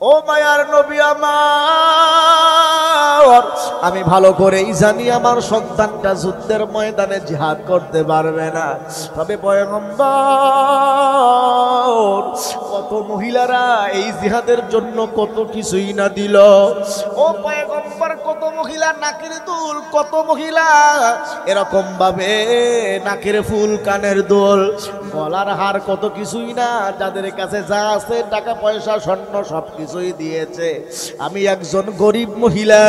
ও মায়ার নবী আমার, আমি ভালো করেই জানি আমার সন্তানটা যুদ্ধের ময়দানে জিহাদ করতে পারবে না, তবে পয়গম্বর কত মহিলারা এই জিহাদের জন্য কত কিছুই না দিল। ও পয়গম্বর, কত মহিলা নাকের দুল, কত মহিলা এরকম ভাবে নাকের ফুল, কানের দুল, গলার হার, কত কিছুই না যাদের কাছে যা আছে টাকা পয়সা স্বর্ণ সব কিছুই দিয়েছে। আমি একজন গরিব মহিলা,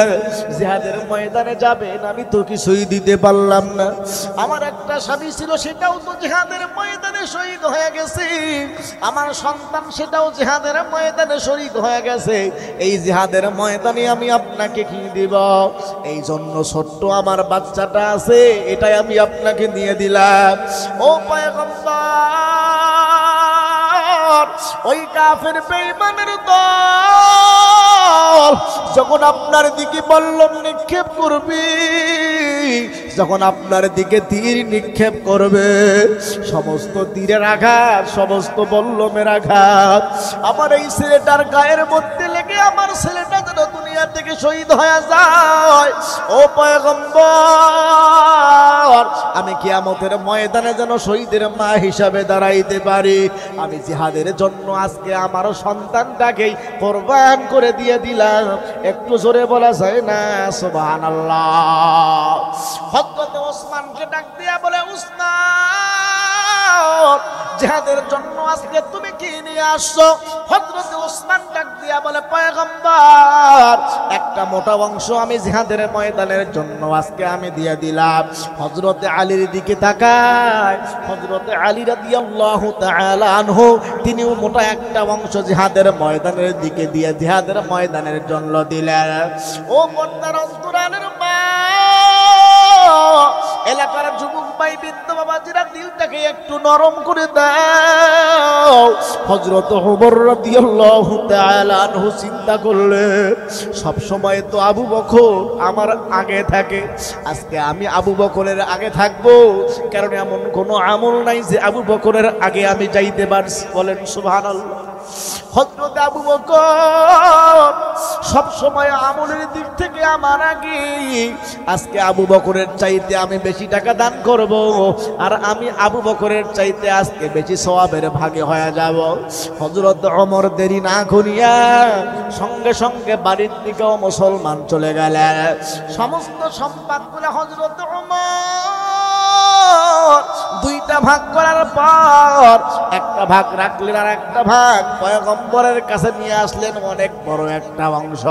জিহাদের ময়দানে যাবেন, আমি তো কিছুই দিতে পারলাম না। আমার একটা স্বামী ছিল, সেটাও তো জিহাদের ময়দানে শহীদ হয়ে গেছে। আমার সন্তান, সেটাও জিহাদের ময়দানে শহীদ হয়ে গেছে। এই জিহাদের ময়দানে আমি আপনাকে কি দিব? এই জন্য ছোট্ট আমার বাচ্চাটা আছে, এটাই আমি আপনাকে দিয়ে দিলাম। ও পয়গম্বর, ওই কাফের বেঈমানের দল যখন আপনার দিকে বল্লম নিক্ষেপ করবে, যখন আপনার দিকে তীর নিক্ষেপ করবে, সমস্ত তীরের আঘাত, সমস্ত বল্লমের আঘাত আমার এই ছেলেটার গায়ের মধ্যে লেগে আমার ছেলেটা যেন দুনিয়া থেকে শহীদ হয়ে যায়। ও পয়গম্বর, আমি কিয়ামতের ময়দানে যেন শহীদের মা হিসাবে দাঁড়াইতে পারি। আমি জিহাদের জন্য আজকে আমার সন্তানটাকে কোরবান করে দিয়ে দিলাম। একটু জোরে বলা যায় না সুবহানাল্লাহ? হযরত ওসমানকে ডাক দিয়া বলে, উসমান, জিহাদের জন্য আজকে তুমি কি নিয়ে আসছো? হযরত ওসমান ডাক দিয়া বলে, পয়গম্বর, একটা মোটা অংশ আমি জিহাদের ময়দানের জন্য আজকে আমি দিয়ে দিলাম। হযরত আলীর দিকে তাকায়, হযরত আলী রাদিয়াল্লাহু তাআলা আনহু তিনিও মোটা একটা অংশ জিহাদের ময়দানের দিকে দিয়ে জিহাদের ময়দানের জন্য দিলেন। ও পর্দার অন্তরালের মা, এলাকার যুবক ভাই, বৃদ্ধ বাবাজিরা, দিলটাকে একটু নরম করে দাও। হযরত ওমর রাদিয়াল্লাহু তাআলা আনহু চিন্তা করলেন, সব সময় তো আবু বকর আমার আগে থাকে, আজকে আমি আবু বকরের আগে থাকবো, কারণ এমন কোনো আমল নাই যে আবু বকরের আগে আমি যাইতে পারছি। বলেন সুবহানাল্লাহ। হযরত আবু বকর সব সময় আমলের দিক থেকে আমার আগে, আজকে আবু বকরের চাইতে আমি বেশি টাকা দান করব, আর আমি আবু বকরের চাইতে আজকে বেশি সওয়াবের ভাগে হয়ে যাব। হযরত ওমর দেরি না করিয়া সঙ্গে সঙ্গে বাড়ির দিকেও মুসলমান চলে গেলেন। সমস্ত সম্পদগুলো হযরত ওমর দুইটা ভাগ করার পর একটা ভাগ রাখলেন, আর একটা ভাগ পয়গম্বরের কাছে নিয়ে আসলেন, অনেক বড় একটা অংশ।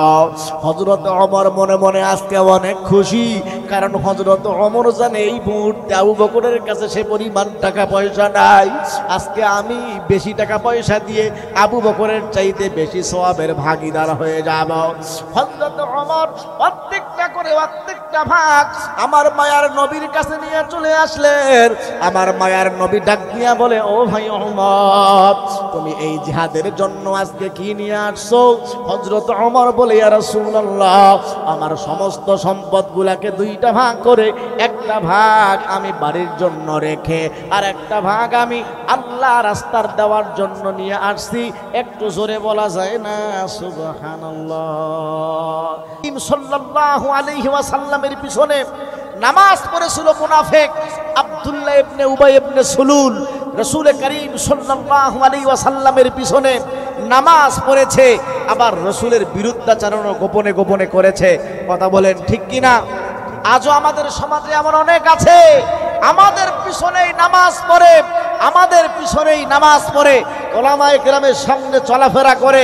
হযরত ওমর মনে মনে আজকে অনেক খুশি, কারণ হযরত ওমর জানে এই মুহূর্তে আবু বকরের কাছে সে পরিমাণ টাকা পয়সা নাই। আজকে আমি বেশি টাকা পয়সা দিয়ে আবু বকরের চাইতে বেশি সওয়াবের ভাগীদার হয়ে যাব। হযরত ওমর প্রত্যেকটা করে প্রত্যেকটা ভাগ আমার মায়ার নবীর কাছে নিয়ে চলে আসলেন। আমার মায়ার নবী ডাক দিয়া বলে, ও ভাই ওমর, তুমি এই জিহাদের জন্য আজকে কি নিয়ে আসছো? হযরত ওমর বলে, ইয়া রাসূলুল্লাহ, আমার সমস্ত সম্পদগুলোকে দুইটা ভাগ করে একটা ভাগ আমি বাড়ির জন্য রেখে আর একটা ভাগ আমি আল্লাহ রাস্তার দেওয়ার জন্য নিয়ে আসছি। একটু জোরে বলা যায় না সুবহানাল্লাহ? সাল্লাল্লাহু আলাইহি ওয়াসাল্লামের পিছনে নামাজ পড়েছিল মুনাফিক আব্দুল্লাহ ইবনে উবাই ইবনে সুলুল। রাসূল করিম সাল্লাল্লাহু আলাইহি ওয়াসাল্লামের পিছনে নামাজ পড়েছে, আবার রাসূলের বিরুদ্ধাচরণও গোপনে গোপনে করেছে। কথা বলেন ঠিক কিনা? আজও আমাদের সমাজে এমন অনেক আছে, আমাদের পিছনেই নামাজ পড়ে, আমাদের পিছনেই নামাজ পড়ে, ওলামায়ে কেরামের সামনে চলাফেরা করে,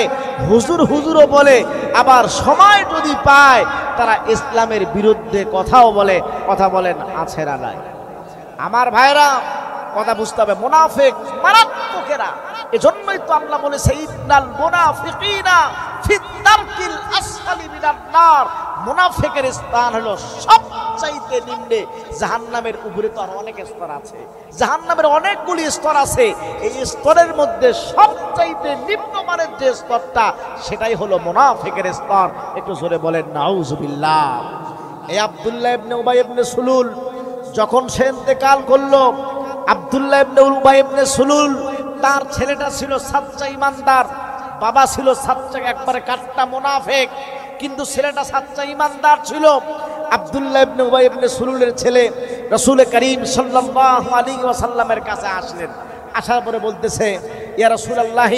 হুজুর হুজুরও বলে, আবার সময় যদি পায় তারা ইসলামের বিরুদ্ধে কথাও বলে। কথা বলেন আছে না নাই? আমার ভাইরা, কথা বুঝতে হবে, মুনাফিক মারাত্মকেরা। এজন্যই তো আল্লাহ বলেছে, ইন্নাল মুনাফিকিনা ফি দারকিল আসফালি মিনান নার। মুনাফিকের স্থান হলো সবচাইতে নিম্নে জাহান্নামের। উপরে তো আর অনেক স্তর আছে, জাহান্নামের অনেকগুলি স্তর আছে, এই স্তরের মধ্যে সবচাইতে নিম্নমানের যে স্তরটা, সেটাই হলো মুনাফিকের স্তর। একটু জোরে বলেন নাউজুবিল্লাহ। এই আব্দুল্লাহ ইবনে উবাই ইবনে সুলুল যখন সে ইন্তেকাল করলো, আব্দুল্লাহ ইবনে উবাই ইবনে সুলুল তার ছেলেটা ছিল সাচ্চা ইমানদার, বাবা ছিল সাচ্চা একবারে কাট্টা মুনাফিক, কিন্তু ছেলেটা সাচ্চা ইমানদার ছিল। আব্দুল্লাহ ইবনে উবাই ইবনে সুলুলের ছেলে রাসূল করিম সাল্লাল্লাহু আলাইহি ওয়াসাল্লামের কাছে আসলেন। আসার পরে বলতেছে, ইয়া রাসূলুল্লাহ,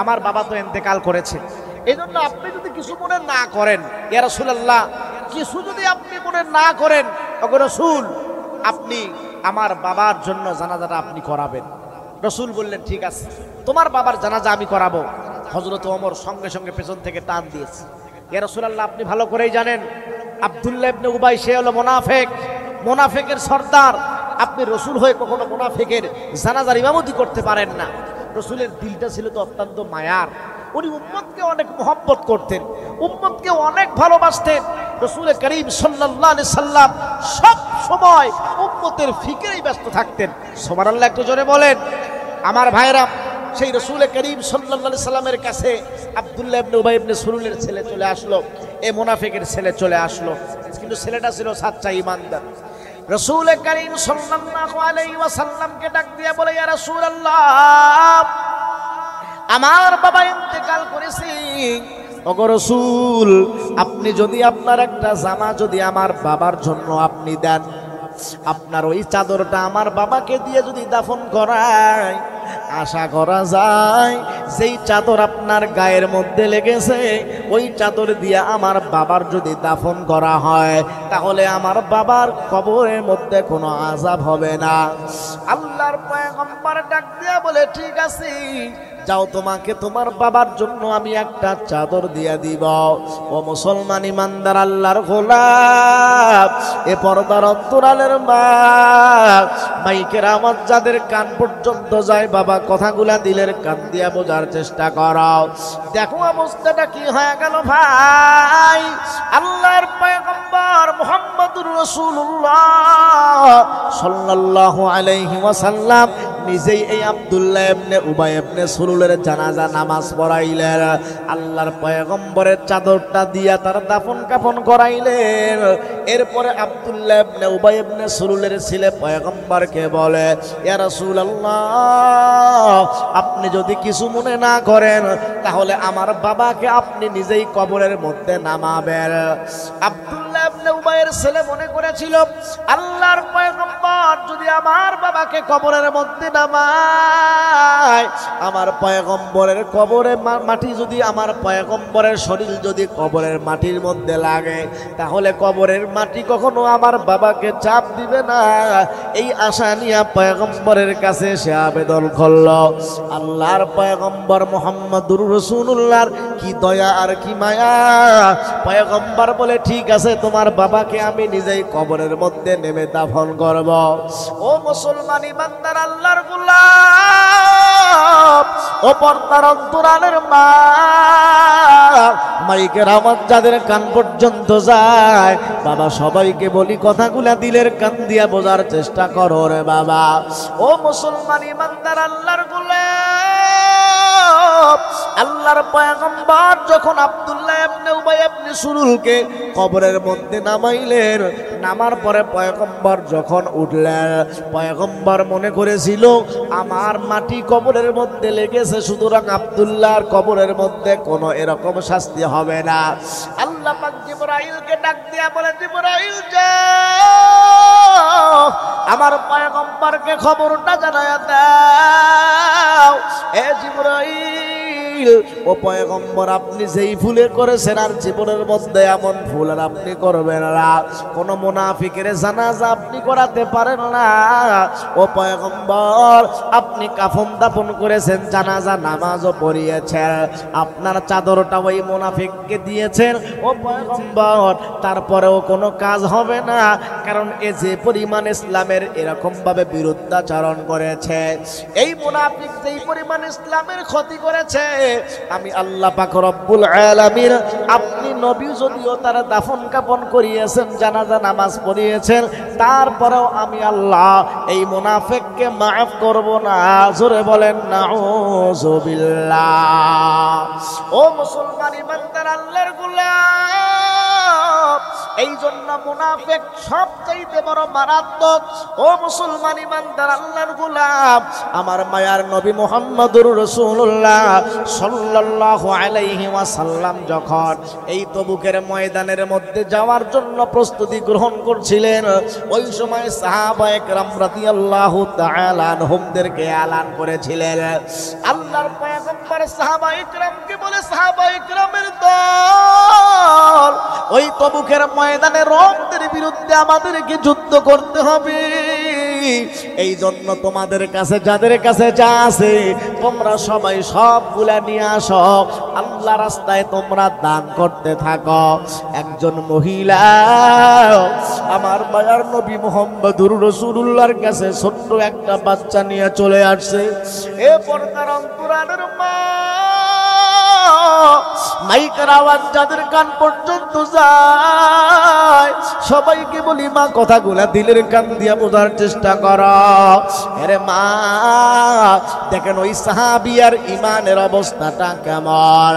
আমার বাবা তো ইন্তেকাল করেছে, এজন্য আপনি যদি কিছু মনে না করেন, ইয়া রাসূলুল্লাহ কিছু যদি আপনি মনে না করেন, ওগো রাসূল আপনি আমার বাবার জন্য জানাজাটা আপনি করাবেন। রাসূল বললেন, ঠিক আছে, তোমার বাবার জানাজা আমি করাবো। হযরত ওমর সঙ্গে সঙ্গে পেছন থেকে টান দিয়েছে। ইয়া রাসূলুল্লাহ আপনি ভালো করেই জানেন আব্দুল্লাহ ইবনে উবাই সে হলো মুনাফিক, মুনাফিকের সর্দার। আপনি রাসূল হয়ে কখনো মুনাফিকের জানাজার ইমামতি করতে পারেন না। রাসূলের দিলটা ছিল তো অত্যন্ত মায়ার, উনি উম্মতকে অনেক মহব্বত করতেন, উম্মতকে অনেক ভালোবাসতেন। রাসূল করিম সাল্লাল্লাহু আলাইহি সাল্লাম সব সময় উম্মতের ফিকিরেই ব্যস্ত থাকতেন। সুবহানাল্লাহ, একটু জোরে বলেন। আমার ভাইরা, সেই রাসূল করিম সাল্লাল্লাহু আলাইহি সাল্লামের কাছে আব্দুল্লাহ ইবনে উবাই ইবনে সুলুলের ছেলে চলে আসলো, এই মুনাফিকের ছেলে চলে আসলো, কিন্তু ছেলেটা ছিল সাচ্চা ঈমানদার। রাসূল করিম সাল্লাল্লাহু আলাইহি ওয়াসাল্লামকে ডাক দিয়ে বলে, ইয়া রাসূলুল্লাহ, আমার বাবা ইন্তেকাল করেছে, ওগো রাসূল আপনি যদি আপনার একটা জামা যদি আমার বাবার জন্য আপনি দেন, আপনার ওই চাদরটা আমার বাবাকে দিয়ে যদি দাফন করায়, আশা করা যায় যেই চাদর আপনার গায়ের মধ্যে লেগেছে ওই চাদর দিয়ে আমার বাবার যদি দাফন করা হয়, তাহলে আমার বাবার কবরের মধ্যে কোনো আযাব হবে না। আল্লাহর পয়গম্বর ডাক দিয়া বলে, ঠিক আছে, যাও, তোমাকে তোমার বাবার জন্য আমি একটা চাদর দিয়া দিব। ও মুসলমান ইমানদার আল্লাহর গোলাম, এ পর্দার অন্তরালের মা, মাইকের আওয়াজ যাদের কান পর্যন্ত যায়, বাবা কথাগুলা দিলের কান দিয়া বোঝার চেষ্টা করো। দেখো অবস্থাটা কি হয়ে গেল ভাই। আল্লাহর পয়গম্বর মুহাম্মদুর রাসূলুল্লাহ সাল্লাল্লাহু আলাইহি ওয়াসাল্লাম নিজেই এই আব্দুল্লাহ ইবনে উবাই ইবনে সুলুলের জানাজা নামাজ পড়াইলেন। আল্লাহর পয়গম্বরের চাদরটা দিয়া তার দাফন কাফন করাইলেন। এরপরে আব্দুল্লাহ ইবনে উবাই ইবনে সুলুলের ছেলে পয়গম্বরকে বলে, ইয়া রাসূলুল্লাহ আপনি যদি কিছু মনে না করেন, তাহলে আমার বাবাকে আপনি নিজেই কবরের মধ্যে নামাবেন। আব্দুল্লাহ ইবনে উবাইয়ের ছেলে মনে করেছিল, আল্লাহর পয়গম্বর যদি আমার বাবাকে কবরের মধ্যে নামায়, আমার পয়গম্বরের কবরে মাটি যদি আমার পয়গম্বরের শরীর যদি কবরের মাটির মধ্যে লাগে, তাহলে কবরের মাটি কখনো আমার বাবাকে চাপ দিবে না। এই আশা নিয়ে পয়গম্বরের কাছে সে আবেদন করল। আল্লাহর পয়গম্বর মুহাম্মদুর রাসূলুল্লাহর কি দয়া আর কি মায়া। পয়গম্বর বলে, ঠিক আছে, তোমার বাবাকে আমি নিজেই কবরের মধ্যে নেমে দাফন করব। ও মুসলমান ইমানদার আল্লাহর গোলাম, ও পর্দার অন্তরালের মা, মাইকের আওয়াজ যাদের কান পর্যন্ত যায়, বাবা সবাইকে বলি কথাগুলা দিলের কান দিয়া বোঝার চেষ্টা করো রে বাবা। ও মুসলমান ইমানদার আল্লাহর গোলাম, আল্লাহর পয়গম্বর যখন আব্দুল্লাহ ইবনে উবাই ইবনে সুলুলকে কবরের মধ্যে নামাইলেন, নামার পরে পয়গম্বর যখন উঠলেন, পয়গম্বর মনে করেছিল আমার মাটি কবরের মধ্যে লেগেছে, সুতরাং আব্দুল্লাহর কবরের মধ্যে কোনো এরকম শাস্তি হবে না। আল্লাহ পাক জিবরাইলকে ডাক দিয়া বলে, জিবরাইল যাও, আমার পয়গম্বরকে খবরটা জানায়া দাও। এ জিবরাইল, ও পয়গম্বর আপনি যেই ভুলে করেছেন আর জীবনের মধ্যে এমন ভুল আর আপনি করবেন না। কোন মুনাফিকের জানাজা আপনি করাতে পারেন না। ও পয়গম্বর আপনি কাফন দাফন করেছেন, জানাজা নামাজও পড়িয়েছেন, আপনার চাদরটা ওই মুনাফিককে দিয়েছেন। ও পয়গম্বর তারপরেও কোনো কাজ হবে না, কারণ এ যে পরিমাণ ইসলামের এরকম ভাবে বিরুদ্ধাচরণ করেছে, এই মুনাফিক যেই পরিমাণ ইসলামের ক্ষতি করেছে, আমি আল্লাহ পাক রব্বুল আলামিন, আপনি নবী যদিও তার দাফন কাফন করিয়েছেন, জানাজা নামাজ পড়িয়েছেন, তারপরেও আমি আল্লাহ এই মুনাফিককে মাফ করব না। জোরে বলেন নাউযুবিল্লাহ। ও মুসলমান ইমানদার আল্লাহর গোলাম, এই জন্য মুনাফিক সবচাইতে বড় মারাত্মক। ও মুসলমান ইমানদার আল্লাহর গোলাম, আমার মায়ার নবী মুহাম্মদুর রাসূলুল্লাহ সাল্লাল্লাহু আলাইহি ওয়াসাল্লাম যখন এই তবুকের ময়দানের মধ্যে যাওয়ার জন্য প্রস্তুতি গ্রহণ করছিলেন, ওই সময় সাহাবায়ে কেরাম রাদিয়াল্লাহু তাআলা আনহুমদেরকে এলান করেছিলেন। আল্লাহর পয়গম্বর সাহাবায়ে কেরামকে বলে, সাহাবায়ে কেরামের দল, ওই তবুকের ময়দানে রোমদের বিরুদ্ধে আমাদেরকে যুদ্ধ করতে হবে। এই জন্য তোমাদের কাছে যাদের কাছে যা আছে তোমরা সবাই সবগুলা নিয়ে আসো, আল্লাহ রাস্তায় তোমরা দান করতে থাকো। একজন মহিলা আমার মায়ার নবী মুহাম্মদুর রাসূলুল্লাহর কাছে ছোট্ট একটা বাচ্চা নিয়ে চলে আসছে। এ পর্দার অন্তরালের মা, মাইকের আওয়াজ যাদের কান পর্যন্ত যায় সবাইকে বলি, মা কথাগুলা দিলের কান দিয়া বোঝার চেষ্টা করো। আরে মা, দেখেন ওই সাহাবিয়ার ইমানের অবস্থাটা কেমন।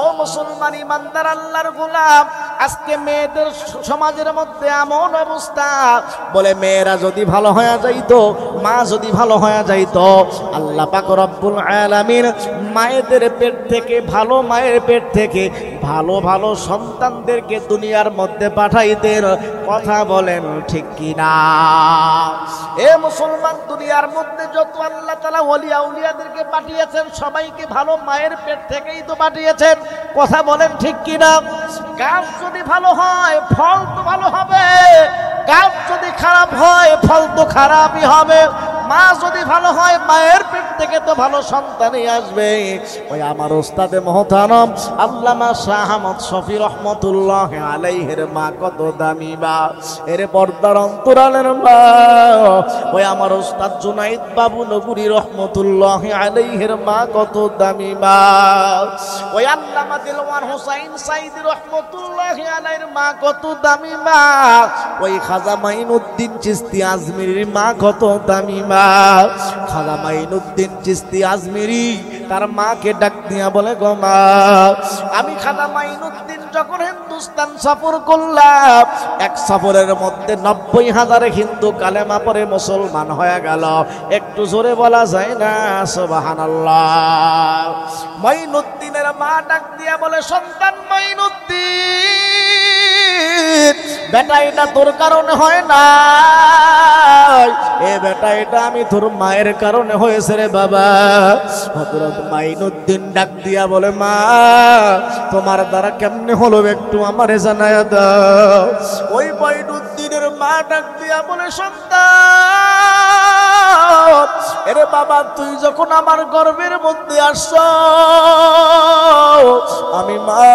ও মুসলমান ইমানদার আল্লাহর গোলাম, আজকে মেয়েদের সমাজের মধ্যে এমন অবস্থা, বলে মেয়েরা যদি ভালো হয়ে যাইতো, মা যদি ভালো হয়ে যাইতো, আল্লাহ পাক রব্বুল আলামিন মায়েদের পেট থেকে, ভালো মায়ের পেট থেকে ভালো ভালো সন্তানদেরকে দুনিয়ার মধ্যে পাঠাইতেন। কথা বলেন ঠিক কিনা? এ মুসলমান, দুনিয়ার মধ্যে যত আল্লাহ তাআলা ওলিয়া উলিয়াদেরকে পাঠিয়েছেন সবাইকে ভালো মায়ের পেট থেকেই তো পাঠিয়েছেন। কথা বলেন ঠিক কিনা? গাছ যদি ভালো হয় ফল তো ভালো হবে, গাছ যদি খারাপ হয় ফল তো খারাপই হবে। মা যদি ভালো হয় মায়ের পেট থেকে তো ভালো সন্তানই আসবে। ওই আমার ওস্তাদে মহতারম আল্লামা শাহ আহমদ শফি রহমতুল্লাহ আলাইহির মা কত দামি মা, এর পর্দার অন্তরালের মা। ওই আমার ওস্তাদ জুনাইদ বাবু নগরী রহমতুল্লাহ আলাইহির মা কত দামি মা। ওই আল্লামা দিলওয়ার হোসাইন সাইদি রহমতুল্লাহ আলাইহির মা কত দামি মা। ওই খাজা মাইনুদ্দিন চিশতি আজমিরির মা কত দামি মা। খাজা মাইনুদ্দিন চিশতি আজমিরি তার মাকে ডাক দিয়া বলে, গো মা, আমি খাজা মাইনুদ্দিন যখন হিন্দুস্তান সফর করলাম, এক সফরের মধ্যে 90,000 হিন্দু কালেমা পড়ে মুসলমান হয়ে গেল। একটু জোরে বলা যায় না সুবহানাল্লাহ? মাইনুদ্দিনের মা ডাক দিয়া বলে, সন্তান মাইনুদ্দিন, বেটা এটা তোর কারণে হয় না, এ বেটা এটা আমি তোর মায়ের কারণে হয়েছে রে বাবা। হযরত মাইনুদ্দিন ডাক দিয়া বলে, মা তোমার দ্বারা কেমনে হলো একটু আমারে জানায়া দাও। ওই মাইনুদ্দিনের মা ডাক দিয়া বলে, সন্তান, এরে বাবা তুই যখন আমার গর্ভের মধ্যে আসছ, আমি মা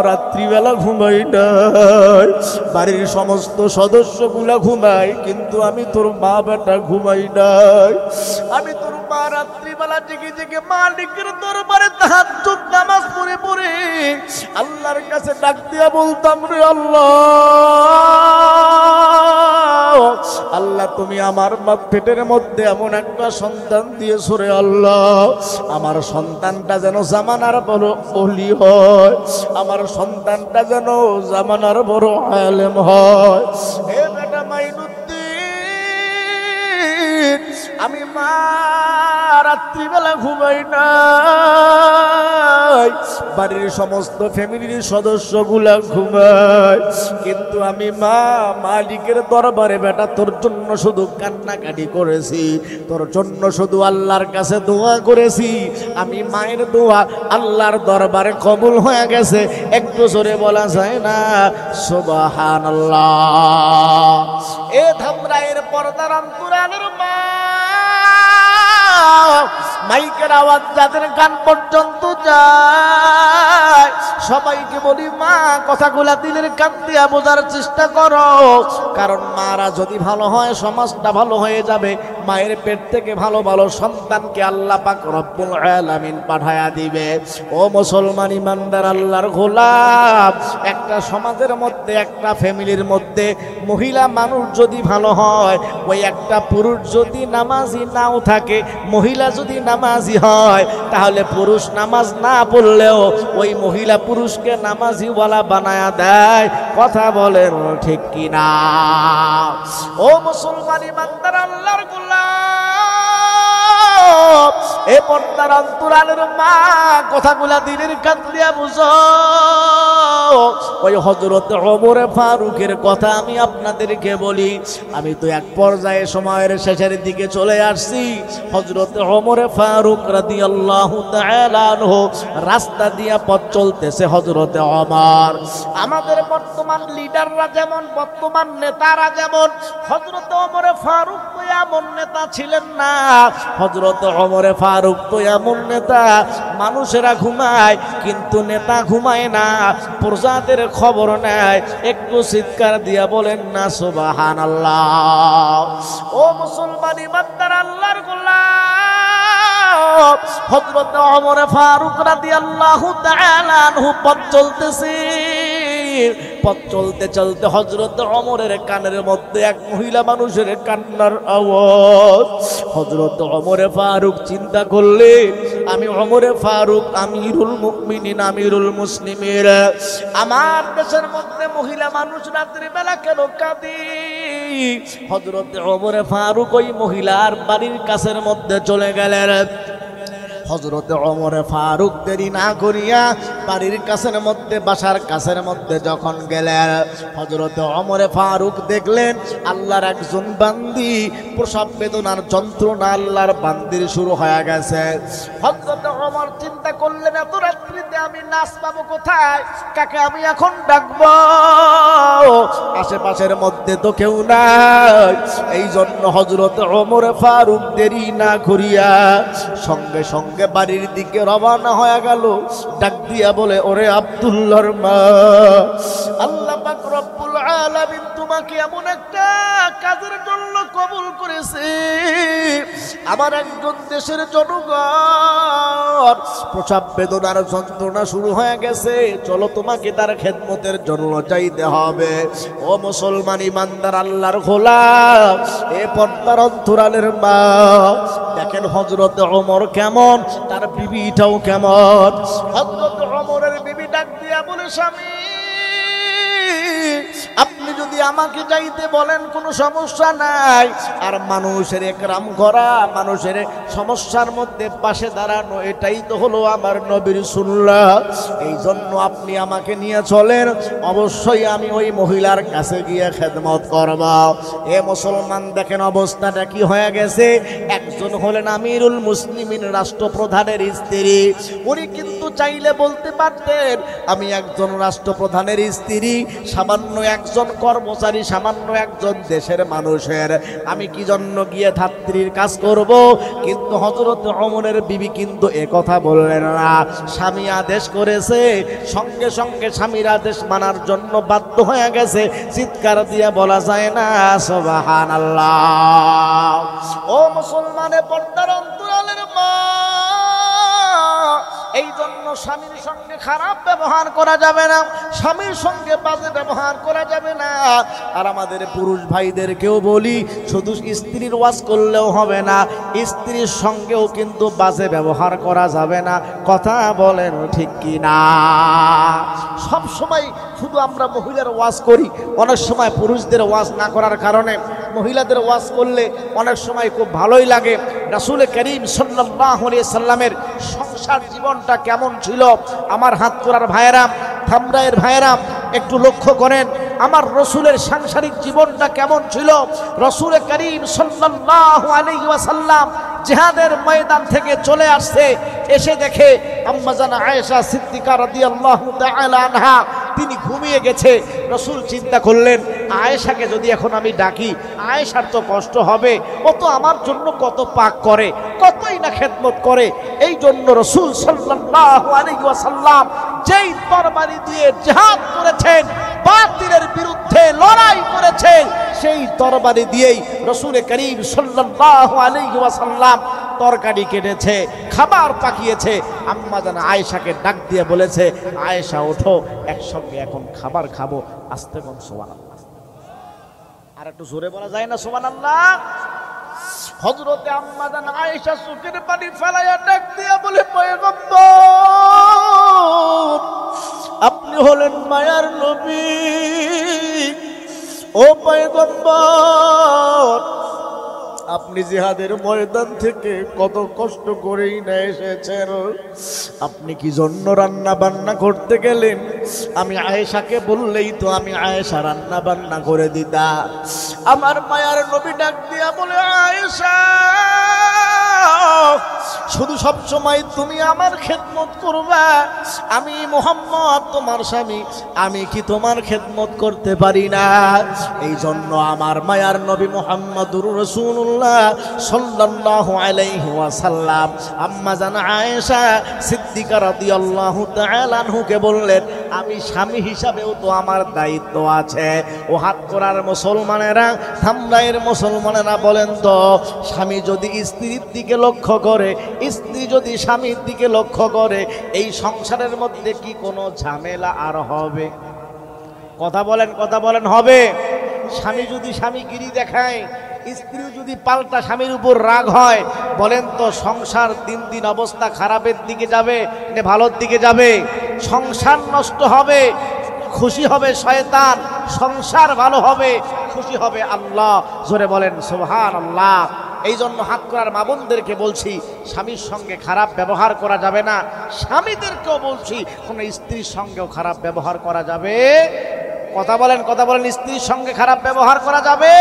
রাত্রিবেলা ঘুমাই নাই, বাড়ির সমস্ত সদস্যগুলা ঘুমাই, কিন্তু আমি তোর মা বেটা ঘুমাই নাই। আমি তোর মা রাত্রিবেলা জেগে জেগে মালিকের দরবারে তাহাজ্জুদ নামাজ পড়ে পড়ে আল্লাহর কাছে ডাক দিয়া বলতাম, রে আল্লাহ, আল্লাহ তুমি আমার পেটের মধ্যে এমন একটা সন্তান দিয়েছো রে আল্লাহ, আমার সন্তানটা যেন জামানার বড় ওলি হয়, আমার সন্তানটা যেন জামানার বড় আলেম হয়। হে বেটা মাইনুদ্দিন, আমি মা রাত্রিবেলা ঘুমাই নাই, বাড়ির সমস্ত ফ্যামিলির সদস্যগুলা ঘুমায়, কিন্তু আমি মা মালিকের দরবারে বেটা তোর জন্য শুধু কান্নাকাটি করেছি, তোর জন্য শুধু আল্লাহর কাছে দোয়া করেছি। আমি মায়ের দোয়া আল্লাহর দরবারে কবুল হয়ে গেছে। একটু জোরে বলা যায় না সুবহানাল্লাহ? এ ধামরাইয়ের পর্দার অন্তরালের মা, মাইকের আওয়াজ যাদের কান পর্যন্ত যায় সবাইকে বলি, মা কথাগুলা দিলের কান দিয়া বোঝার চেষ্টা করো, কারণ মারা যদি ভালো হয় সমাজটা ভালো হয়ে যাবে, মায়ের পেট থেকে ভালো ভালো সন্তানকে আল্লাহ পাক রব্বুল আলামিন পাঠায়া দিবে। ও মুসলমান ইমানদার আল্লাহর গোলাম, একটা সমাজের মধ্যে, একটা ফ্যামিলির মধ্যে মহিলা মানুষ যদি ভালো হয়, ওই একটা পুরুষ যদি নামাজি নাও থাকে, মহিলা যদি নামাজি হয়, তাহলে পুরুষ নামাজ না পড়লেও ওই মহিলা পুরুষকে নামাজিওয়ালা বানায়া দেয়। কথা বলেন ঠিক কিনা? ও মুসলমান ইমানদার আল্লাহর গোলাম, এ পর্দার অন্তরালের মা, কথাগুলা দিনের কান দিয়া বুঝো। ওই হযরত ওমর ফারুকের কথা আমি আপনাদেরকে বলি। আমি তো এক পর্যায়ে সময়ের শেষের দিকে চলে আসছি। হযরত ওমর ফারুক রাদিয়াল্লাহু তাআলা আনহু রাস্তা দিয়া পথ চলতেছে। হযরত ওমর, আমাদের বর্তমান লিডাররা যেমন, বর্তমান নেতারা যেমন, হযরত ওমর ফারুক তো এমন নেতা ছিলেন না। হযরত ওমর ফারুক তো এমন নেতা, মানুষেরা ঘুমায় কিন্তু নেতা ঘুমায় না, প্রজাদের খবর নেয়। একটু চিৎকার দিয়া বলেন না সুবহানাল্লাহ। ও মুসলমান ইমানদার আল্লাহর গোলাম, হযরত ওমর ফারুক রাদিয়াল্লাহু তাআলা আনহু পথ চলতেছে। পথ চলতে চলতে হযরত ওমরের কানের মধ্যে এক মহিলা মানুষের কান্নার আওয়াজ। হযরত ওমর ফারুক চিন্তা করলেন, আমি ওমর ফারুক আমিরুল মুমিনিন, আমিরুল মুসলিমিন, আমার দেশের মধ্যে মহিলা মানুষ রাতের বেলা কেন কাঁদে? হযরত ওমর ফারুক ওই মহিলার বাড়ির কাছের মধ্যে চলে গেলেন। হযরত ওমর ফারুক দেরি না করিয়া বাড়ির কাছের মধ্যে, বাসার কাছের মধ্যে যখন গেলেন, হযরত ওমর ফারুক দেখলেন আল্লাহর একজন বান্দি প্রসব বেদনার যন্ত্রণা আল্লাহর বান্দির শুরু হয়ে গেছে। হযরত ওমর চিন্তা করলেন, এত রাত্রিতে আমি নাচ পাবো কোথায়? কাকে আমি এখন ডাকবো? আশেপাশের মধ্যে তো কেউ নাই। এই জন্য হযরত ওমর ফারুক দেরি না করিয়া সঙ্গে সঙ্গে বাড়ির দিকে রওনা হয়ে গেল। ডাক দিয়া বলে, ওরে আব্দুল্লাহর মা, আল্লাহ পাক রব্বুল আলামিন তোমাকে এমন একটা কাজের জন্য কবুল করেছে। আমার একজন দেশের জনগণ প্রসব বেদনার যন্ত্রণা শুরু হয়ে গেছে, চলো তোমাকে তার খেদমতের জন্য চাইতে হবে। ও মুসলমান ইমানদার আল্লাহর গোলাম, এ পর্দার অন্তরালের মা, দেখেন হযরত ওমর কেমন, তার বিবিটাও কেমন। হযরত ওমরের বিবি ডাক দিয়া বলে, স্বামী, আপনি যদি আমাকে যাইতে বলেন কোনো সমস্যা নাই, আর মানুষের একরাম করা, মানুষের সমস্যার মধ্যে পাশে দাঁড়ানো, এটাই তো হলো আমার নবীর সুন্নাত। এই জন্য আপনি আমাকে নিয়ে চলেন, অবশ্যই আমি ওই মহিলার কাছে গিয়ে খেদমত করব। এ মুসলমান, দেখেন অবস্থাটা কি হয়ে গেছে। একজন হলেন আমিরুল মুসলিমিন, রাষ্ট্রপ্রধানের স্ত্রী। উনি কিন্তু চাইলে বলতে পারতেন, আমি একজন রাষ্ট্রপ্রধানের স্ত্রী, সামান্য একজন কর্মচারী, সামান্য একজন দেশের মানুষের, আমি কি জন্য গিয়ে ধাত্রীর কাজ করব? কিন্তু হযরত ওমরের বিবি কিন্তু একথা বললেন না। স্বামী আদেশ করেছে, সঙ্গে সঙ্গে স্বামীর আদেশ মানার জন্য বাধ্য হয়ে গেছে। চিৎকার দিয়ে বলা যায় না সুবহানাল্লাহ। ও মুসলমানের পর্দার অন্তরালের মা, এই জন্য স্বামীর সঙ্গে খারাপ ব্যবহার করা যাবে না, স্বামীর সঙ্গে বাজে ব্যবহার করা যাবে না। আর আমাদের পুরুষ ভাইদেরকেও বলি, শুধু স্ত্রীর ওয়াজ করলেও হবে না, স্ত্রীর সঙ্গেও কিন্তু বাজে ব্যবহার করা যাবে না। কথা বলেন ঠিক কি না? সব সময় শুধু আমরা মহিলার ওয়াজ করি, অনেক সময় পুরুষদের ওয়াজ না করার কারণে মহিলাদের ওয়াজ করলে অনেক সময় খুব ভালোই লাগে। রাসূল করিম সাল্লাল্লাহু আলাইহি সাল্লামের সংসার জীবনটা কেমন ছিল? আমার হাত করার ভাইয়েরা, ধামরাইয়ের ভাইয়েরা, একটু লক্ষ্য করেন আমার রসুলের সাংসারিক জীবনটা কেমন ছিল। রাসূল করিম সাল্লাল্লাহু আলাইহি ওয়াসাল্লাম জিহাদের ময়দান থেকে চলে আসছে, এসে দেখে আম্মাজান আয়েশা সিদ্দিকা রাদিয়াল্লাহু তাআলা আনহা তিনি ঘুমিয়ে গেছে। রাসূল চিন্তা করলেন, আয়েশাকে যদি এখন আমি ডাকি, আয়েশার তো কষ্ট হবে, ও তো আমার জন্য কত পাক করে, কতই না খেদমত করে। এই জন্য রাসূল সাল্লাল্লাহু আলাইহি ওয়াসাল্লাম যেই তরবারি দিয়ে জিহাদ করেছেন, বাতিলের বিরুদ্ধে লড়াই করেছেন, সেই তরবারি দিয়েই রাসূল করিম সাল্লাল্লাহু আলাইহি ওয়াসাল্লাম তরকারি কেটেছে, খাবার পাকিয়েছে। আম্মা জান আয়েশাকে ডাক দিয়ে বলেছে, আয়েশা ওঠো, একসঙ্গে এখন খাবার খাবো। আস্তে কোন সুবহানাল্লাহ, আর একটু জোরে বলা যায় না সুবহানাল্লাহ? হযরতে আম্মা জান আয়েশা চোখের পানি ফেলাইয়া ডাক দিয়া বলে, পয়গম্বর, আপনি হলেন মায়ার নবী। ও পয়গম্বর, আপনি জিহাদের ময়দান থেকে কত কষ্ট করেই না এসেছেন। আপনি কি জন্য রান্না বান্না করতে গেলেন? আমি আয়েশাকে বললেই তো আমি আয়েশা রান্না বান্না করে দিতা। আমার মায়ার নবী ডাক দিয়া বলে, আয়েশা, শুধু সব সময় তুমি আমার খেদমত করবা? আমি মুহাম্মদ তোমার স্বামী, আমি কি তোমার খেদমত করতে পারি না? এই জন্য আমার মায়ার নবী মুহাম্মদুর রাসূলুল্লাহ সাল্লাল্লাহু আলাইহি ওয়াসাল্লাম আম্মা জান আয়েশা সিদ্দিকা রাদিয়াল্লাহু তাআলা আনহুকে বললেন, আমি স্বামী হিসাবেও তো আমার দায়িত্ব আছে। ও হাত করার মুসলমানেরা, ধামরাইয়ের মুসলমানেরা বলেন তো, স্বামী যদি স্ত্রীর দিকে লক্ষ্য করে, স্ত্রী যদি স্বামীর দিকে লক্ষ্য করে, এই সংসারের মধ্যে কি কোনো ঝামেলা আর হবে? কথা বলেন, কথা বলেন, হবে? স্বামী যদি স্বামীগিরি দেখায়, স্ত্রী যদি পাল্টা স্বামীর উপর রাগ হয়, বলেন তো সংসার দিন দিন অবস্থা খারাপের দিকে যাবে না ভালোর দিকে যাবে? সংসার নষ্ট হবে, খুশি হবে শয়তান, সংসার ভালো হবে, খুশি হবে আল্লাহ। জোরে বলেন সুবহানাল্লাহ। এই জন্য হাত করার মা বোনদেরকে বলছি, স্বামীর সঙ্গে খারাপ ব্যবহার করা যাবে না। স্বামীদেরকেও বলছি, কোনো স্ত্রীর সঙ্গেও খারাপ ব্যবহার করা যাবে? কথা বলেন, কথা বলেন, স্ত্রীর সঙ্গে খারাপ ব্যবহার করা যাবে?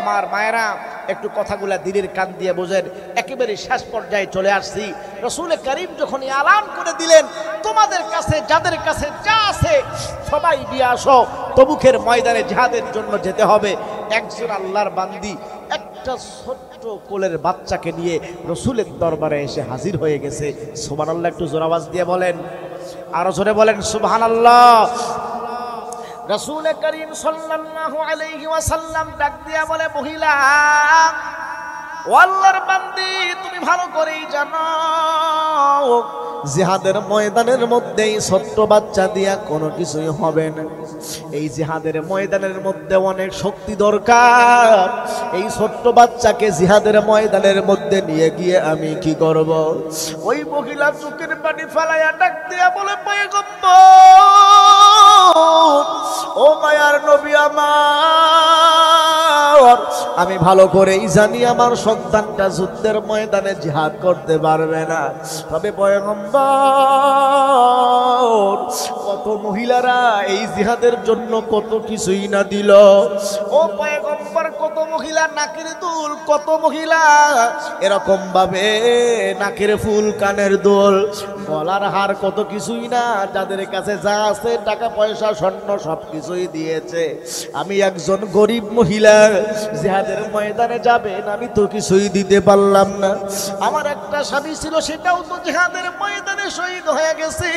আমার মায়েরা, একটু কথাগুলা দিলের কান দিয়ে বোঝেন। একেবারে শেষ পর্যায়ে চলে আসছি। রাসূল করিম যখন এলান করে দিলেন, তোমাদের কাছে যাদের কাছে যা আছে সবাই দিয়ে আসো, তবুকের ময়দানে জিহাদের জন্য যেতে হবে। একজন আল্লাহর বান্দি একটা ছোট্ট কোলের বাচ্চাকে নিয়ে রাসূলের দরবারে এসে হাজির হয়ে গেছে। সুবহানাল্লাহ, একটু জোরে আওয়াজ দিয়ে বলেন, আরো জোরে বলেন সুবহানাল্লাহ। রাসূল করিম সাল্লাল্লাহু আলাইহি ওয়াসাল্লাম ডাক দিয়া বলে, মহিলা, ও আল্লাহর বান্দি, তুমি ভালো করেই জানো জিহাদের ময়দানের মধ্যে এই ছোট্ট বাচ্চা দিয়া কোনো কিছুই হবে না। এই জিহাদের ময়দানের মধ্যে অনেক শক্তি দরকার। এই ছোট্ট বাচ্চাকে জিহাদের ময়দানের মধ্যে নিয়ে গিয়ে আমি কি করব? ওই মহিলা চোখের পানি ফেলাইয়া ডাক দিয়া বলে, পয়গম্বর, ও মায়ার নবী আমার, আমি ভালো করেই জানি আমার সন্তানটা যুদ্ধের ময়দানে জিহাদ করতে পারবে না। তবে পয়গম্বর, কত মহিলারা এই জিহাদের জন্য কত কিছুই না দিল। ও পয়গম্বর, কত মহিলা নাকের দুল, কত মহিলা এরকম ভাবে নাকের ফুল, কানের দুল, গলার হার, কত কিছুই না, যাদের কাছে যা আছে টাকা পয়সা স্বর্ণ সব কিছুই দিয়েছে। আমি একজন গরিব মহিলা, জিহাদের ময়দানে যাবেন, আমি তো কিছুই দিতে পারলাম না। আমার একটা স্বামী ছিল, সেটাও তো জিহাদের ময়দানে শহীদ হয়ে গেছে।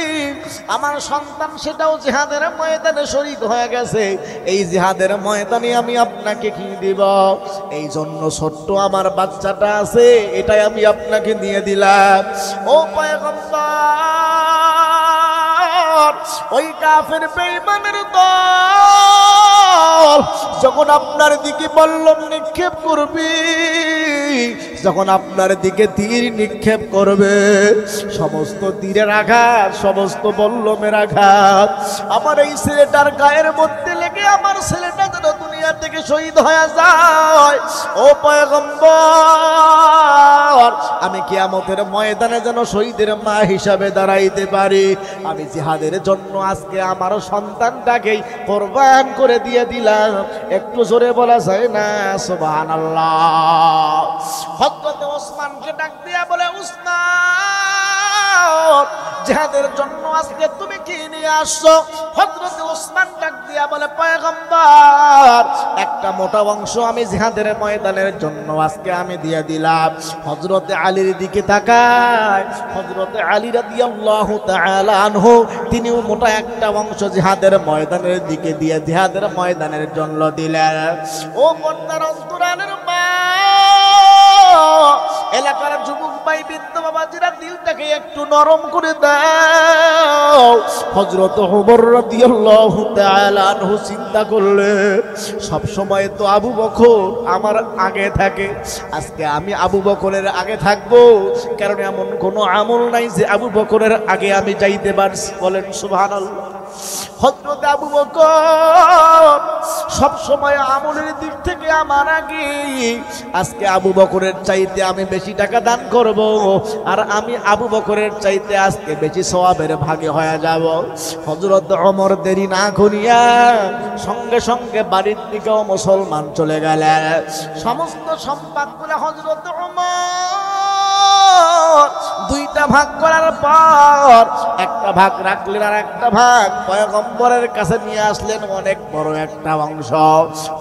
আমার সন্তান, সেটাও জিহাদের ময়দানে শহীদ হয়ে গেছে। এই জিহাদের ময়দানে আমি আপনাকে কি দিব? এই জন্য ছোট্ট আমার বাচ্চাটা আছে, এটাই আমি আপনাকে দিয়ে দিলাম। ও পয়গম্বর, ওই কাফের বেঈমানের দল যখন আপনার দিকে বল্লম নিক্ষেপ করবে, যখন আপনার দিকে তীর নিক্ষেপ করবে, সমস্ত তীরের আঘাত, সমস্ত বল্লমের আঘাত আমার এই ছেলেটার গায়ের মধ্যে লেগে আমার ছেলেটা যেন দুনিয়া থেকে শহীদ হয়ে যায়। ও পয়গম্বর, আমি কিয়ামতের ময়দানে যেন শহীদের মা হিসাবে দাঁড়াইতে পারি। আমি জিহাদের জন্য আজকে আমার সন্তানটাকেই কোরবান করে দিয়ে দিলাম। একটু জোরে বলা যায় না সুবহানাল্লাহ? হযরত ওসমানকে ডাক দিয়া বলে, উসমান, জিহাদের জন্য আজকে তুমি কি নিয়ে আসছো? হযরত ওসমান ডাক দিয়া বলে, পয়গম্বর, একটা মোটা অংশ আমি জিহাদের ময়দানের জন্য আজকে আমি দিয়ে দিলাম। হযরত আলীর দিকে তাকায়, হযরত আলী রাদিয়াল্লাহু তাআলা আনহু তিনিও মোটা একটা অংশ জিহাদের ময়দানের দিকে দিয়ে জিহাদের ময়দানের জন্য দিলেন। ও পর্দার অন্তরালের মা, এলাকার যুবক ভাই বৃদ্ধ বাবাজিরা, দিলটাকে একটু নরম করে দাও। হযরত ওমর রাদিয়াল্লাহু তাআলা আনহু চিন্তা করলেন, সব সময় তো আবু বকর আমার আগে থাকে, আজকে আমি আবু বকরের আগে থাকবো, কারণ এমন কোনো আমল নাই যে আবু বকরের আগে আমি যাইতে পারছি। বলেন সুবহানাল্লাহ। হযরত আবু বকর সব সময় আমলের দিক থেকে আমার আগে, আজকে আবু বকরের চাইতে আমি বেশি টাকা দান করব, আর আমি আবু বকরের চাইতে আজকে বেশি সওয়াবের ভাগে হয়ে যাব। হযরত ওমর দেরি না করিয়া সঙ্গে সঙ্গে বাড়ির দিকেও মুসলমান চলে গেলেন। সমস্ত সম্পদগুলো হযরত ওমর দুইটা ভাগ করার পর একটা ভাগ রাখলেন, আর একটা ভাগ পয়গম্বরের কাছে নিয়ে আসলেন, অনেক বড় একটা অংশ।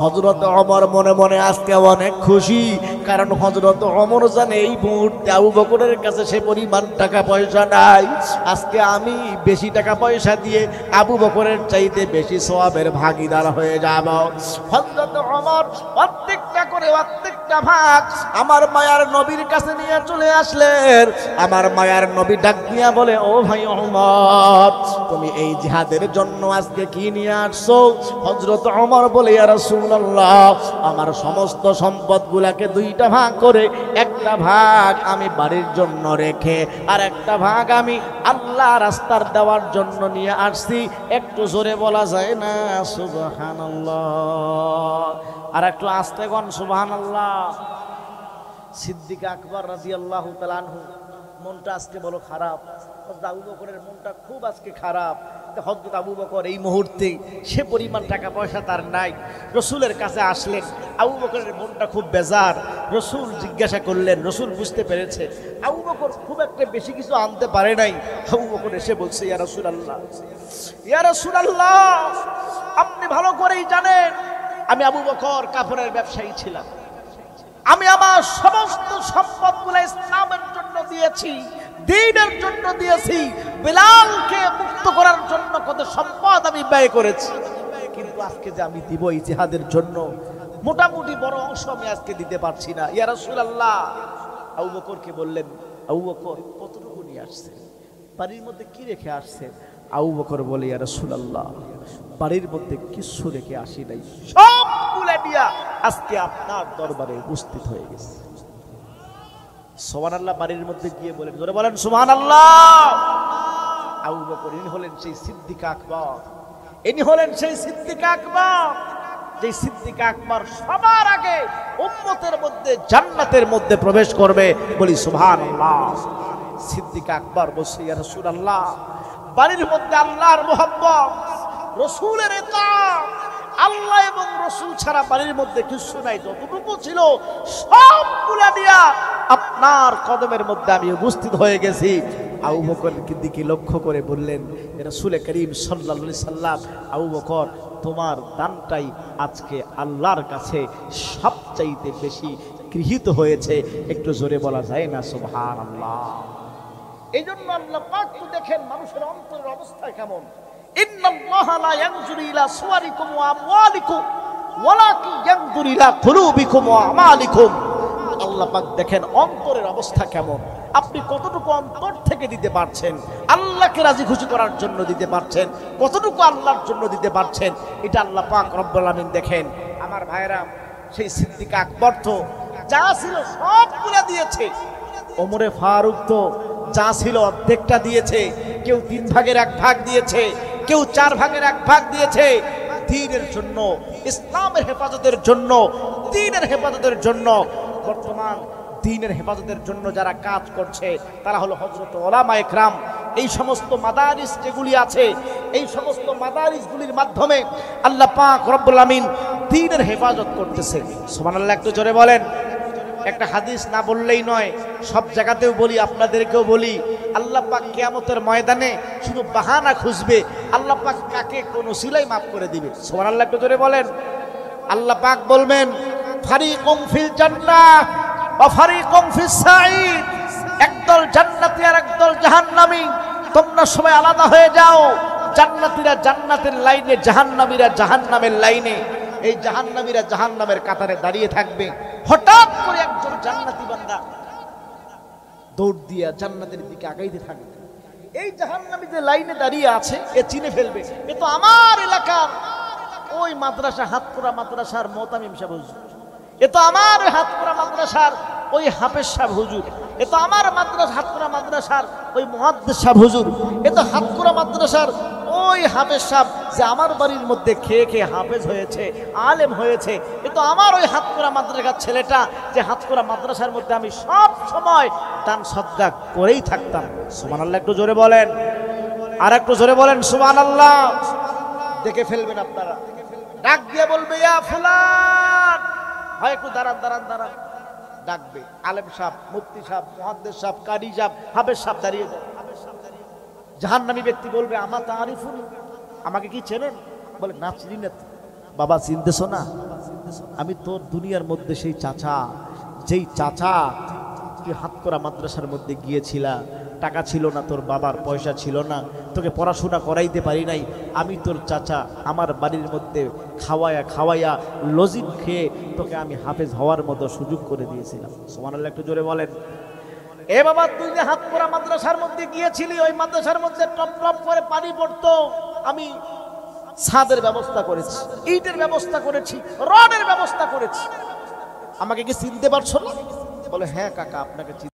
হযরত ওমর মনে মনে আজকে অনেক খুশি, কারণ হযরত ওমর জানে এই মুহূর্তে আবু বকরের কাছে সে পরিমাণ টাকা পয়সা নাই, আজকে আমি বেশি টাকা পয়সা দিয়ে আবু বকরের চাইতে বেশি সওয়াবের ভাগীদার হয়ে যাব। হযরত ওমর প্রত্যেকটা করে প্রত্যেকটা ভাগ আমার মায়ার নবীর কাছে নিয়ে চলে আসলেন। আমার মায়ার নবী ডাক দিয়া বলে, ও ভাই ওমর, তুমি এই জিহাদের জন্য আজকে কি নিয়ে আসছো? হযরত ওমর বলে, ইয়া রাসূলুল্লাহ, আমার সমস্ত সম্পদগুলোকে দুইটা ভাগ করে একটা ভাগ আমি বাড়ির জন্য রেখে আর একটা ভাগ আমি আল্লাহ রাস্তার দেওয়ার জন্য নিয়ে আসছি। একটু জোরে বলা যায় না সুবহানাল্লাহ? আর একটু আস্তে কোন সুবহানাল্লাহ। সিদ্দিক আকবর রাদিয়াল্লাহু তাআলা আনহু মনটা আজকে বলো খারাপ। আবু বকরের মনটা খুব আজকে খারাপ। হযরত আবু বকর এই মুহূর্তে সে পরিমাণ টাকা পয়সা তার নাই। রসুলের কাছে আসলেন, আবু বকরের মনটা খুব বেজার। রসুল জিজ্ঞাসা করলেন, রসুল বুঝতে পেরেছে আবু বকর খুব একটা বেশি কিছু আনতে পারে নাই। আবু বকর এসে বলছে, ইয়া রাসূলুল্লাহ, ইয়া রাসূলুল্লাহ, আপনি ভালো করেই জানেন আমি আবু বকর কাপড়ের ব্যবসায়ী ছিলাম। আমি আমার সমস্ত সম্পদগুলো ইসলামের জন্য দিয়েছি, দ্বীনের জন্য দিয়েছি, বিলালকে মুক্ত করার জন্য কত সম্পদ আমি ব্যয় করেছি, কিন্তু আজকে যে আমি দিব এই জিহাদের জন্য মোটামুটি বড় অংশ আমি আজকে দিতে পারছি না। ইয়া রাসূলুল্লাহ, আবু বকরকে বললেন, আবু বকর কতটুকু নিয়ে আসছে, বাড়ির মধ্যে কি রেখে আসছে? আবু বকর বলে, ইয়া রাসূলুল্লাহ, বাড়ির মধ্যে কিছু রেখে আসি নাই, সবগুলো নিয়ে আজকে আপনার দরবারে উপস্থিত হয়ে গেছে। সুবহানাল্লাহ। বাড়ির মধ্যে গিয়ে বলেন, জোরে বলেন সুবহানাল্লাহ। আবু বকর ইনি হলেন সেই সিদ্দিক আকবর, ইনি হলেন সেই সিদ্দিক আকবর, যে সিদ্দিক আকবর সবার আগে উম্মতের মধ্যে জান্নাতের মধ্যে প্রবেশ করবে। বলি সুবহানাল্লাহ। সিদ্দিক আকবর বলছে, ইয়া রাসূলুল্লাহ, বাড়ির মধ্যে আল্লাহর মুহাব্বত, রসুলের ইতাআত, আল্লাহ এবং রসুল ছাড়া বাড়ির মধ্যে কিছু নাই, যতটুকু ছিল সবগুলা দিয়া আপনার কদমের মধ্যে আমি উপস্থিত হয়ে গেছি। আবু বকরকে দিকে লক্ষ্য করে বললেন, রাসূল করিম সাল্লাল্লাহু আলাইহি সাল্লাম, আবু বকর, তোমার দানটাই আজকে আল্লাহর কাছে সবচাইতে বেশি গৃহীত হয়েছে। একটু জোরে বলা যায় না সুবহানাল্লাহ? এই জন্য আল্লাহ পাক তো দেখেন মানুষের অন্তরের অবস্থা কেমন। ইন্নাল্লাহা লা ইয়ানজুরু ইলা সুওয়ারিকুম ওয়া আমওয়ালিকুম ওয়ালাকিন ইয়ানজুরু ইলা কুলুবিকুম ওয়া আমালিকুম। আল্লাহ পাক দেখেন অন্তরের অবস্থা কেমন, আপনি কতটুকু অন্তর থেকে দিতে পারছেন, আল্লাহকে রাজি খুশি করার জন্য দিতে পারছেন, কতটুকু আল্লাহর জন্য দিতে পারছেন, এটা আল্লাহ পাক রব্বুল আলামিন দেখেন। আমার ভাইরা, সেই সিদ্দিক আকবর তো যা ছিল সবগুলা দিয়েছে। ওমরে ফারুক তো যা ছিল অর্ধেকটা দিয়েছে, কেউ 3 ভাগের 1 ভাগ দিয়েছে, কেউ 4 ভাগের 1 ভাগ দিয়েছে। দ্বীনের জন্য, ইসলামের হেফাজতের জন্য, দ্বীনের হেফাজতের জন্য, বর্তমান দ্বীনের হেফাজতের জন্য যারা কাজ করছে তারা হলো হযরত উলামায়ে কেরাম। এই সমস্ত মাদারিস যেগুলি আছে, এই সমস্ত মাদারিসগুলির মাধ্যমে আল্লাহ পাক রব্বুল আমিন দ্বীনের হেফাজত করতেছে। সুবহানাল্লাহ। একটু জোরে বলেন। একটা হাদিস না বললেই নয়, সব জায়গাতেও বলি, আপনাদেরকেও বলি, আল্লাহ পাক কিয়ামতের ময়দানে শুধু বাহানা খুঁজবে, আল্লাহ পাক কাকে কোন উসিলাই মাফ করে দিবে। সুবহানাল্লাহ, একটু জোরে বলেন। আল্লাহ পাক বলবেন ফারিকুম ফিল জান্নাহ ওয়া ফারিকুম ফিস সাঈদ, একদল জান্নাতি আর একদল জাহান্নামী, তোমরা সবাই আলাদা হয়ে যাও। জান্নাতীরা জান্নাতের লাইনে, জাহান্নামীরা জাহান্নামের লাইনে। এই জাহান্নামীরা জাহান্নামের কাতারে দাঁড়িয়ে থাকবে। হঠাৎ করে একজন জান্নাতি বান্দা দৌড় দিয়া জান্নাতের দিকে আগাইতে থাকবে। এই জাহান্নামী যে লাইনে দাঁড়িয়ে আছে, এ চিনে ফেলবে, এ তো আমার এলাকার ওই মাদ্রাসা, হাতকোড়া মাদ্রাসার মোতামিম সাহেব হুজুর, এ তো আমার হাতকোড়া মাদ্রাসার ওই হাফেজ সাহেব হুজুর, এ তো আমার মাদ্রাসা হাতকোড়া মাদ্রাসার ওই মুহাদ্দিস সাহেব হুজুর, এ তো হাতকোড়া মাদ্রাসার ওই হাফেজ সাহেব যে আমার বাড়ির মধ্যে খেয়ে খেয়ে হাফেজ হয়েছে, আলেম হয়েছে। এ তো আমার ওই হাতকোড়া মাদ্রাসার ছেলেটা যে হাতকোড়া মাদ্রাসার মধ্যে আমি সব সময় দান সদকা করেই থাকতাম। সুবহানাল্লাহ, একটু জোরে বলেন, আর একটু জোরে বলেন সুবহানাল্লাহ। দেখে ফেলবেন আপনারা, ডাক দিয়ে বলবে ইয়া ফুলান, হয় একটু দাঁড়ান দাঁড়ান দাঁড়ান, ডাকবে। আলেম সাহেব, মুফতি সাহেব, মুহাদ্দিস সাহেব, কারি সাহেব, হাফেজ সাহেব দাঁড়িয়ে যায়। জাহান্নামী ব্যক্তি বলবে আমা তারিফুন, আমাকে কি চেনেন? বলে না, চিনি না। বাবা চিনতেছ না? আমি তোর দুনিয়ার মধ্যে সেই চাচা, যেই চাচা তুই হাতকড়া মাদ্রাসার মধ্যে গিয়েছিলা, টাকা ছিল না, তোর বাবার পয়সা ছিল না, তোকে পড়াশোনা করাইতে পারি নাই, আমি তোর চাচা আমার বাড়ির মধ্যে খাওয়ায়া খাওয়াইয়া লজিম খেয়ে তোকে আমি হাফেজ হওয়ার মতো সুযোগ করে দিয়েছিলাম। সুবহানাল্লাহ, একটু জোরে বলেন। এ বাবা, তুই যে হাতকড়া মাদ্রাসার মধ্যে গিয়েছিলি, ওই মাদ্রাসার মধ্যে টপ টপ করে পানি পড়তো, আমি ছাদের ব্যবস্থা করেছি, ইটের ব্যবস্থা করেছি, রডের ব্যবস্থা করেছি, আমাকে কি চিনতে পারছো না? বলে হ্যাঁ কাকা, আপনাকে